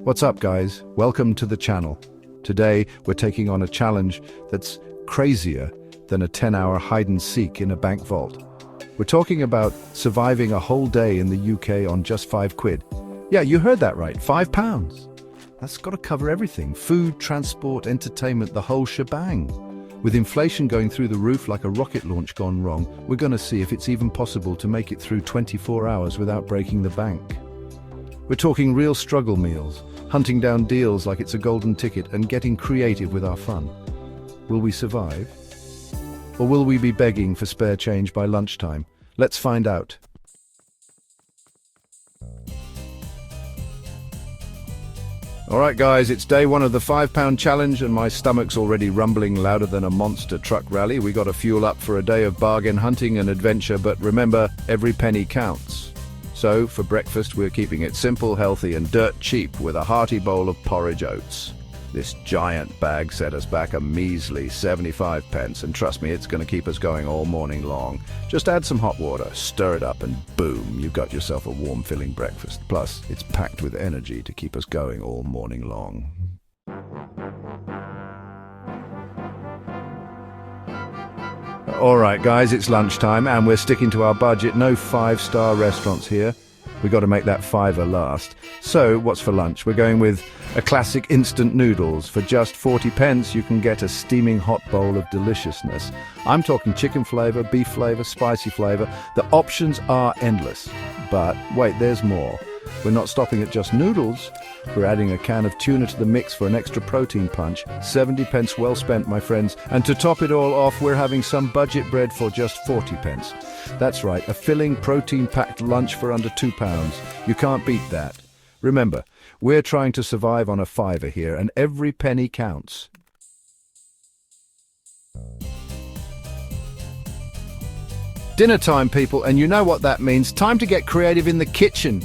What's up, guys? Welcome to the channel. Today, we're taking on a challenge that's crazier than a 10-hour hide-and-seek in a bank vault. We're talking about surviving a whole day in the UK on just £5. Yeah, you heard that right, £5. That's got to cover everything: food, transport, entertainment, the whole shebang. With inflation going through the roof like a rocket launch gone wrong, we're going to see if it's even possible to make it through 24 hours without breaking the bank. We're talking real struggle meals, hunting down deals like it's a golden ticket, and getting creative with our fun. Will we survive? Or will we be begging for spare change by lunchtime? Let's find out. Alright guys, it's day one of the £5 challenge and my stomach's already rumbling louder than a monster truck rally. We got to fuel up for a day of bargain hunting and adventure, but remember, every penny counts. So, for breakfast we're keeping it simple, healthy and dirt cheap with a hearty bowl of porridge oats. This giant bag set us back a measly 75 pence, and trust me, it's going to keep us going all morning long. Just add some hot water, stir it up, and boom, you've got yourself a warm, filling breakfast. Plus, it's packed with energy to keep us going all morning long. Alright guys, it's lunchtime and we're sticking to our budget. No five-star restaurants here. We got to make that fiver last. So, what's for lunch? We're going with a classic instant noodles. For just 40 pence, you can get a steaming hot bowl of deliciousness. I'm talking chicken flavour, beef flavour, spicy flavour. The options are endless. But wait, there's more. We're not stopping at just noodles. We're adding a can of tuna to the mix for an extra protein punch. 70 pence well spent, my friends. And to top it all off, we're having some budget bread for just 40 pence. That's right, a filling, protein-packed lunch for under £2. You can't beat that. Remember, we're trying to survive on a fiver here, and every penny counts. Dinner time, people, and you know what that means. Time to get creative in the kitchen.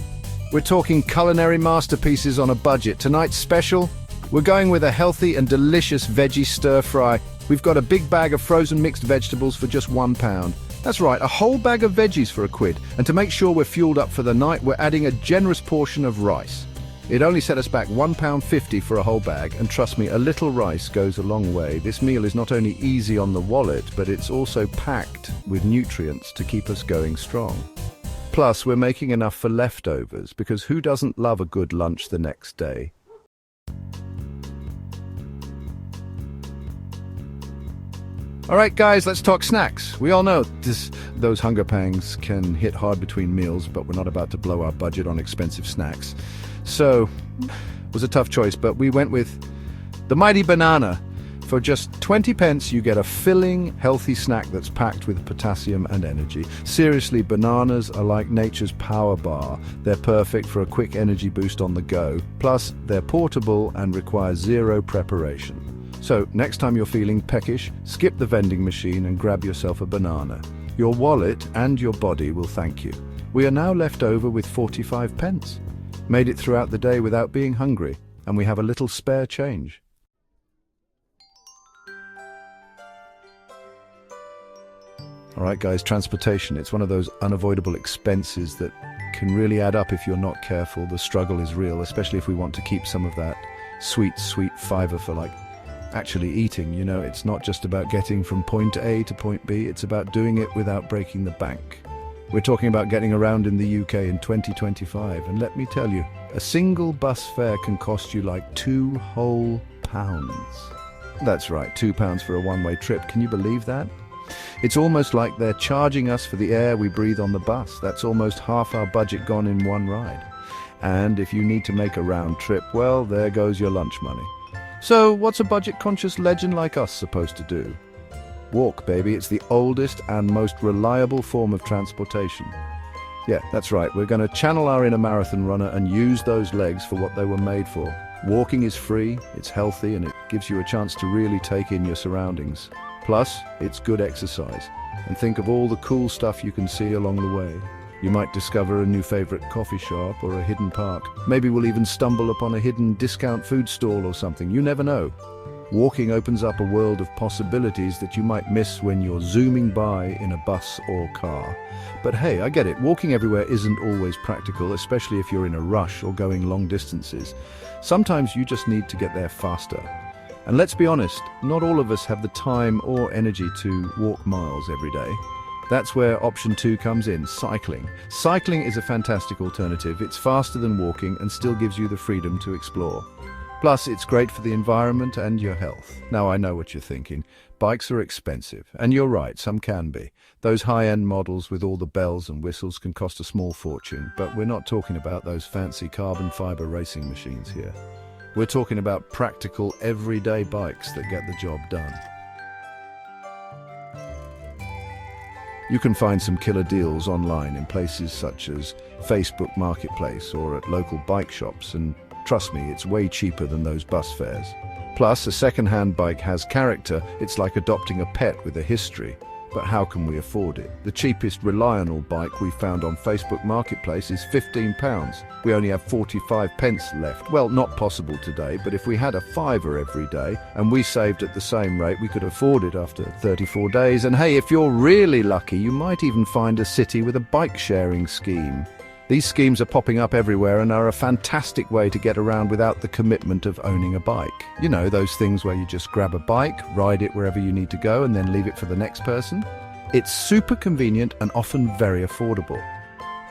We're talking culinary masterpieces on a budget. Tonight's special, we're going with a healthy and delicious veggie stir-fry. We've got a big bag of frozen mixed vegetables for just £1. That's right, a whole bag of veggies for £1. And to make sure we're fueled up for the night, we're adding a generous portion of rice. It only set us back £1.50 for a whole bag, and trust me, a little rice goes a long way. This meal is not only easy on the wallet, but it's also packed with nutrients to keep us going strong. Plus, we're making enough for leftovers, because who doesn't love a good lunch the next day? Alright guys, let's talk snacks. We all know those hunger pangs can hit hard between meals, but we're not about to blow our budget on expensive snacks. So, it was a tough choice, but we went with the mighty banana. For just 20 pence, you get a filling, healthy snack that's packed with potassium and energy. Seriously, bananas are like nature's power bar. They're perfect for a quick energy boost on the go. Plus, they're portable and require zero preparation. So, next time you're feeling peckish, skip the vending machine and grab yourself a banana. Your wallet and your body will thank you. We are now left over with 45 pence. Made it throughout the day without being hungry, and we have a little spare change. Alright guys, transportation, it's one of those unavoidable expenses that can really add up if you're not careful. The struggle is real, especially if we want to keep some of that sweet fiver for actually eating. You know, it's not just about getting from point A to point B, it's about doing it without breaking the bank. We're talking about getting around in the UK in 2025, and let me tell you, a single bus fare can cost you like £2 whole. That's right, £2 for a one-way trip. Can you believe that? It's almost like they're charging us for the air we breathe on the bus. That's almost half our budget gone in one ride. And if you need to make a round trip, well, there goes your lunch money. So what's a budget-conscious legend like us supposed to do? Walk, baby. It's the oldest and most reliable form of transportation. Yeah, that's right. We're going to channel our inner marathon runner and use those legs for what they were made for. Walking is free, it's healthy, and it gives you a chance to really take in your surroundings. Plus, it's good exercise. And think of all the cool stuff you can see along the way. You might discover a new favorite coffee shop or a hidden park. Maybe we'll even stumble upon a hidden discount food stall or something. You never know. Walking opens up a world of possibilities that you might miss when you're zooming by in a bus or car. But hey, I get it, walking everywhere isn't always practical, especially if you're in a rush or going long distances. Sometimes you just need to get there faster. And let's be honest, not all of us have the time or energy to walk miles every day. That's where option 2 comes in, cycling. Cycling is a fantastic alternative. It's faster than walking and still gives you the freedom to explore. Plus, it's great for the environment and your health. Now, I know what you're thinking. Bikes are expensive, and you're right, some can be. Those high-end models with all the bells and whistles can cost a small fortune, but we're not talking about those fancy carbon fiber racing machines here. We're talking about practical, everyday bikes that get the job done. You can find some killer deals online in places such as Facebook Marketplace or at local bike shops, and trust me, it's way cheaper than those bus fares. Plus, a second-hand bike has character. It's like adopting a pet with a history. But how can we afford it? The cheapest reliable bike we found on Facebook Marketplace is £15. We only have 45 pence left. Well, not possible today, but if we had a fiver every day and we saved at the same rate, we could afford it after 34 days. And hey, if you're really lucky, you might even find a city with a bike sharing scheme. These schemes are popping up everywhere and are a fantastic way to get around without the commitment of owning a bike. You know, those things where you just grab a bike, ride it wherever you need to go, and then leave it for the next person. It's super convenient and often very affordable.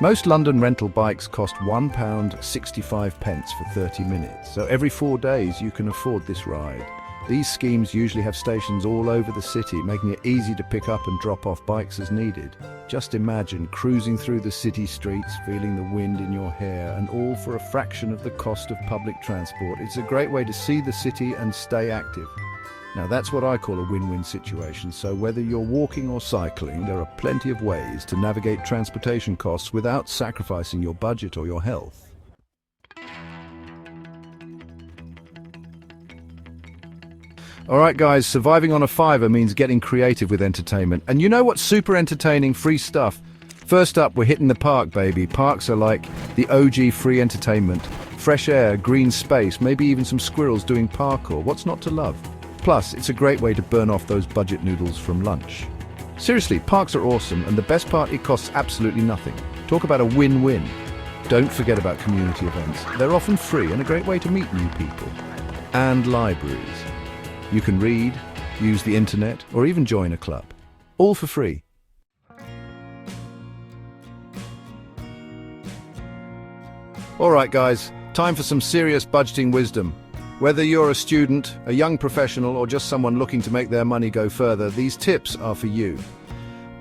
Most London rental bikes cost £1.65 for 30 minutes, so every 4 days you can afford this ride. These schemes usually have stations all over the city, making it easy to pick up and drop off bikes as needed. Just imagine cruising through the city streets, feeling the wind in your hair, and all for a fraction of the cost of public transport. It's a great way to see the city and stay active. Now that's what I call a win-win situation, so whether you're walking or cycling, there are plenty of ways to navigate transportation costs without sacrificing your budget or your health. Alright guys, surviving on a fiver means getting creative with entertainment. And you know what's super entertaining? Free stuff. First up, we're hitting the park, baby. Parks are like the OG free entertainment. Fresh air, green space, maybe even some squirrels doing parkour. What's not to love? Plus, it's a great way to burn off those budget noodles from lunch. Seriously, parks are awesome, and the best part, it costs absolutely nothing. Talk about a win-win. Don't forget about community events. They're often free and a great way to meet new people. And libraries. You can read, use the internet, or even join a club. All for free. Alright guys, time for some serious budgeting wisdom. Whether you're a student, a young professional, or just someone looking to make their money go further, these tips are for you.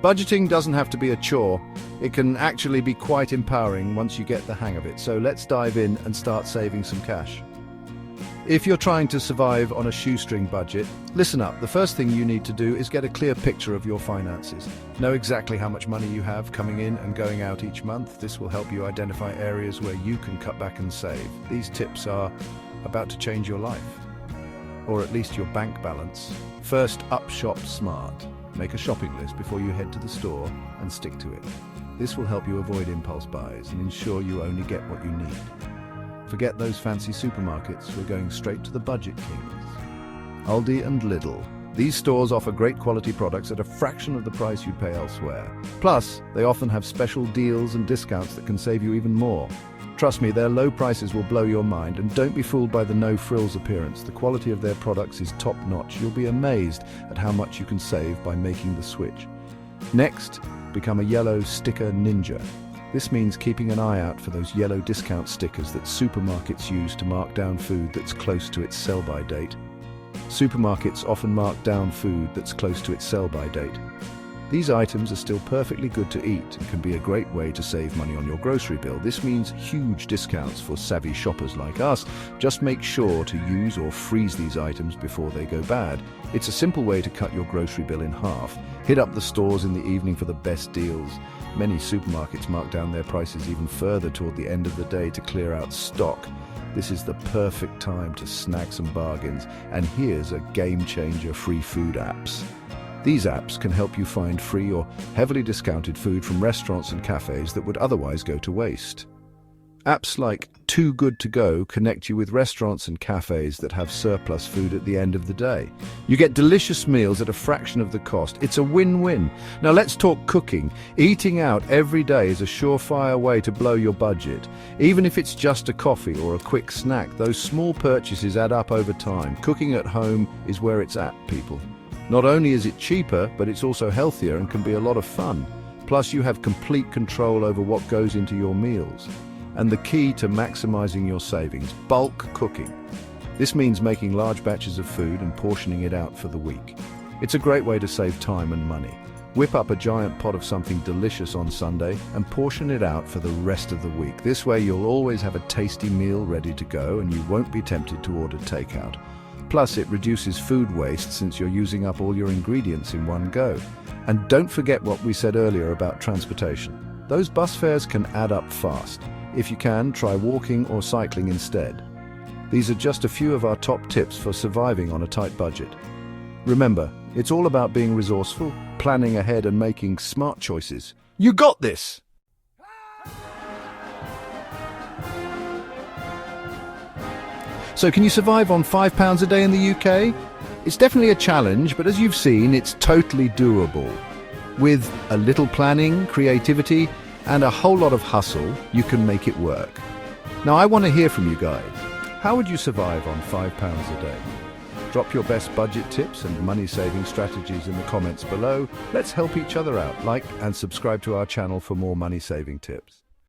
Budgeting doesn't have to be a chore. It can actually be quite empowering once you get the hang of it. So let's dive in and start saving some cash. If you're trying to survive on a shoestring budget, listen up. The first thing you need to do is get a clear picture of your finances. Know exactly how much money you have coming in and going out each month. This will help you identify areas where you can cut back and save. These tips are about to change your life, or at least your bank balance. First up, shop smart. Make a shopping list before you head to the store and stick to it. This will help you avoid impulse buys and ensure you only get what you need. Forget those fancy supermarkets, we're going straight to the budget kings. Aldi and Lidl. These stores offer great quality products at a fraction of the price you'd pay elsewhere. Plus, they often have special deals and discounts that can save you even more. Trust me, their low prices will blow your mind, and don't be fooled by the no-frills appearance. The quality of their products is top-notch. You'll be amazed at how much you can save by making the switch. Next, become a yellow sticker ninja. This means keeping an eye out for those yellow discount stickers that supermarkets use to mark down food that's close to its sell-by date. Supermarkets often mark down food that's close to its sell-by date. These items are still perfectly good to eat and can be a great way to save money on your grocery bill. This means huge discounts for savvy shoppers like us. Just make sure to use or freeze these items before they go bad. It's a simple way to cut your grocery bill in half. Hit up the stores in the evening for the best deals. Many supermarkets mark down their prices even further toward the end of the day to clear out stock. This is the perfect time to snag some bargains. And here's a game changer: free food apps. These apps can help you find free or heavily discounted food from restaurants and cafes that would otherwise go to waste. Apps like Too Good To Go connect you with restaurants and cafes that have surplus food at the end of the day. You get delicious meals at a fraction of the cost. It's a win-win. Now let's talk cooking. Eating out every day is a surefire way to blow your budget. Even if it's just a coffee or a quick snack, those small purchases add up over time. Cooking at home is where it's at, people. Not only is it cheaper, but it's also healthier and can be a lot of fun. Plus, you have complete control over what goes into your meals. And the key to maximizing your savings, bulk cooking. This means making large batches of food and portioning it out for the week. It's a great way to save time and money. Whip up a giant pot of something delicious on Sunday and portion it out for the rest of the week. This way you'll always have a tasty meal ready to go and you won't be tempted to order takeout. Plus, it reduces food waste since you're using up all your ingredients in one go. And don't forget what we said earlier about transportation. Those bus fares can add up fast. If you can, try walking or cycling instead. These are just a few of our top tips for surviving on a tight budget. Remember, it's all about being resourceful, planning ahead and making smart choices. You got this! So can you survive on £5 a day in the UK? It's definitely a challenge, but as you've seen, it's totally doable. With a little planning, creativity, and a whole lot of hustle, you can make it work. Now I want to hear from you guys. How would you survive on £5 a day? Drop your best budget tips and money-saving strategies in the comments below. Let's help each other out. Like and subscribe to our channel for more money-saving tips.